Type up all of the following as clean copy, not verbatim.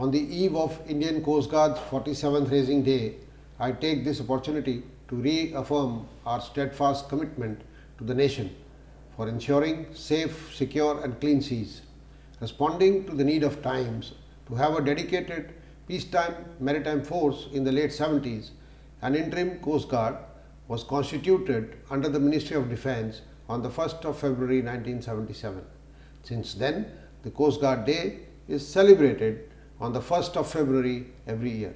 On the eve of Indian Coast Guard's 47th Raising Day, I take this opportunity to reaffirm our steadfast commitment to the nation for ensuring safe, secure and clean seas, responding to the need of times to have a dedicated peacetime maritime force in the late 70s. An interim Coast Guard was constituted under the Ministry of Defence on the 1st of February 1977. Since then, the Coast Guard Day is celebrated on the 1st of February every year.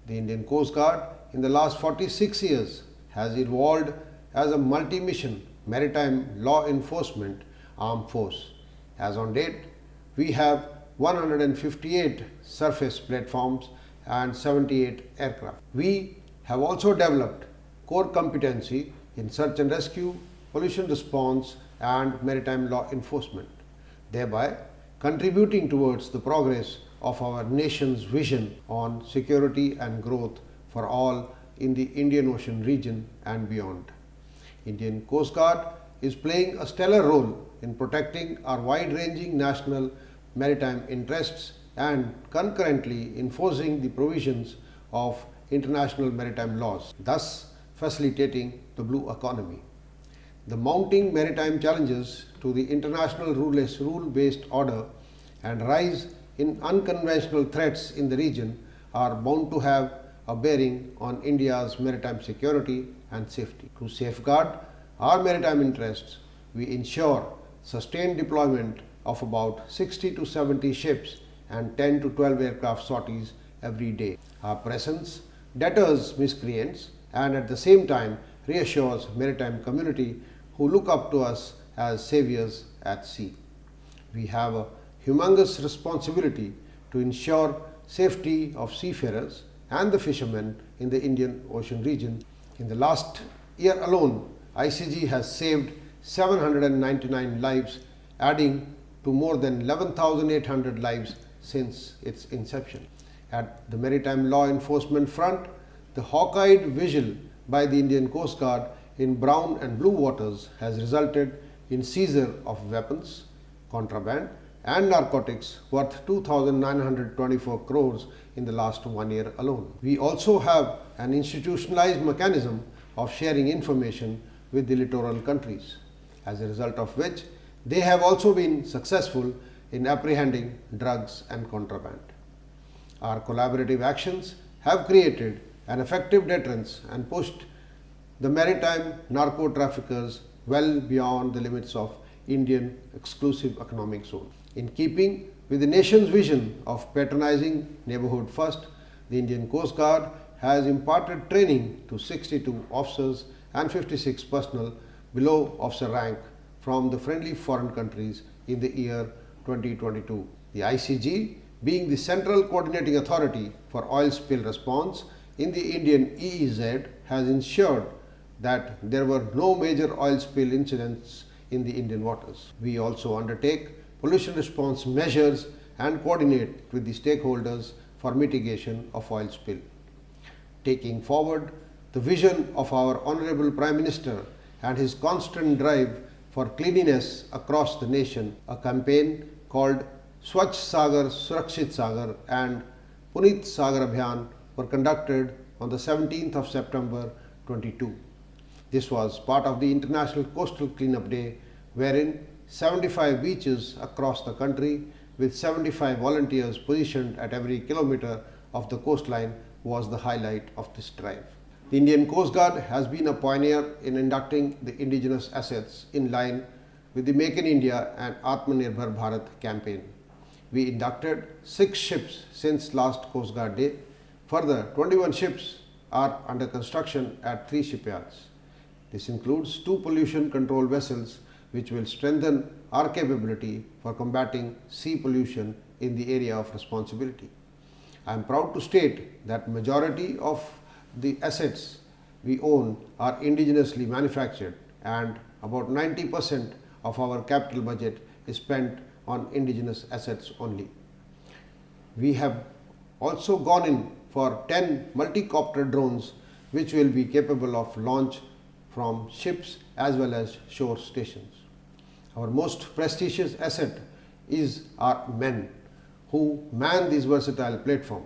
The Indian Coast Guard in the last 46 years has evolved as a multi-mission maritime law enforcement armed force. As on date, we have 158 surface platforms and 78 aircraft. We have also developed core competency in search and rescue, pollution response and maritime law enforcement, thereby contributing towards the progress of our nation's vision on security and growth for all in the Indian Ocean region and beyond. Indian Coast Guard is playing a stellar role in protecting our wide-ranging national maritime interests and concurrently enforcing the provisions of international maritime laws, thus facilitating the blue economy. The mounting maritime challenges to the international rule-based order and rise in unconventional threats in the region are bound to have a bearing on India's maritime security and safety. To safeguard our maritime interests, we ensure sustained deployment of about 60 to 70 ships and 10 to 12 aircraft sorties every day. Our presence deters miscreants and at the same time reassures maritime community who look up to us as saviors at sea. We have a humongous responsibility to ensure safety of seafarers and the fishermen in the Indian Ocean region. In the last year alone, ICG has saved 799 lives, adding to more than 11,800 lives since its inception. At the maritime law enforcement front, the hawk-eyed vigil by the Indian Coast Guard in brown and blue waters has resulted in seizure of weapons, contraband and narcotics worth 2,924 crores in the last 1 year alone. We also have an institutionalized mechanism of sharing information with the littoral countries, as a result of which they have also been successful in apprehending drugs and contraband. Our collaborative actions have created an effective deterrence and pushed the maritime narco traffickers well beyond the limits of Indian exclusive economic zone. In keeping with the nation's vision of patronizing neighborhood first, the Indian Coast Guard has imparted training to 62 officers and 56 personnel below officer rank from the friendly foreign countries in the year 2022. The ICG, being the central coordinating authority for oil spill response in the Indian EEZ, has ensured that there were no major oil spill incidents in the Indian waters. We also undertake pollution response measures and coordinate with the stakeholders for mitigation of oil spill. Taking forward the vision of our Honorable Prime Minister and his constant drive for cleanliness across the nation, a campaign called Swachh Sagar Surakshit Sagar and Puneet Sagar Abhiyan were conducted on the 17th of September 22. This was part of the International Coastal Cleanup Day, wherein 75 beaches across the country with 75 volunteers positioned at every kilometer of the coastline was the highlight of this drive. The Indian Coast Guard has been a pioneer in inducting the indigenous assets in line with the Make in India and Atmanirbhar Bharat campaign. We inducted 6 ships since last Coast Guard Day. Further, 21 ships are under construction at 3 shipyards. This includes 2 pollution control vessels which will strengthen our capability for combating sea pollution in the area of responsibility. I am proud to state that majority of the assets we own are indigenously manufactured and about 90% of our capital budget is spent on indigenous assets only. We have also gone in for 10 multi-copter drones which will be capable of launch from ships as well as shore stations. Our most prestigious asset is our men, who man this versatile platform.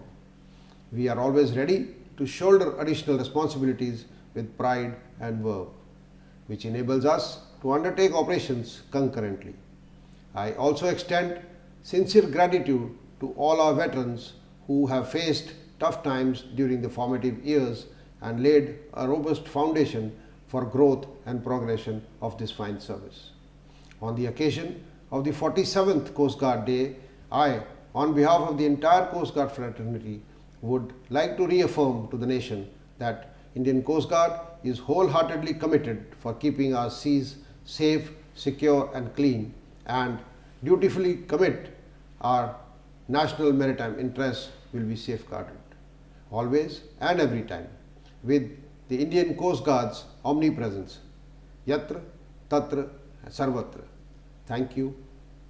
We are always ready to shoulder additional responsibilities with pride and verve, which enables us to undertake operations concurrently. I also extend sincere gratitude to all our veterans who have faced tough times during the formative years and laid a robust foundation for growth and progression of this fine service. On the occasion of the 47th Coast Guard Day, I, on behalf of the entire Coast Guard fraternity, would like to reaffirm to the nation that Indian Coast Guard is wholeheartedly committed for keeping our seas safe, secure and clean, and dutifully commit our national maritime interests will be safeguarded, always and every time, with the Indian Coast Guard's omnipresence, yatra, tatra, sarvatra. Thank you.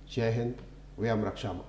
Jai Hind, Vyam Rakshama.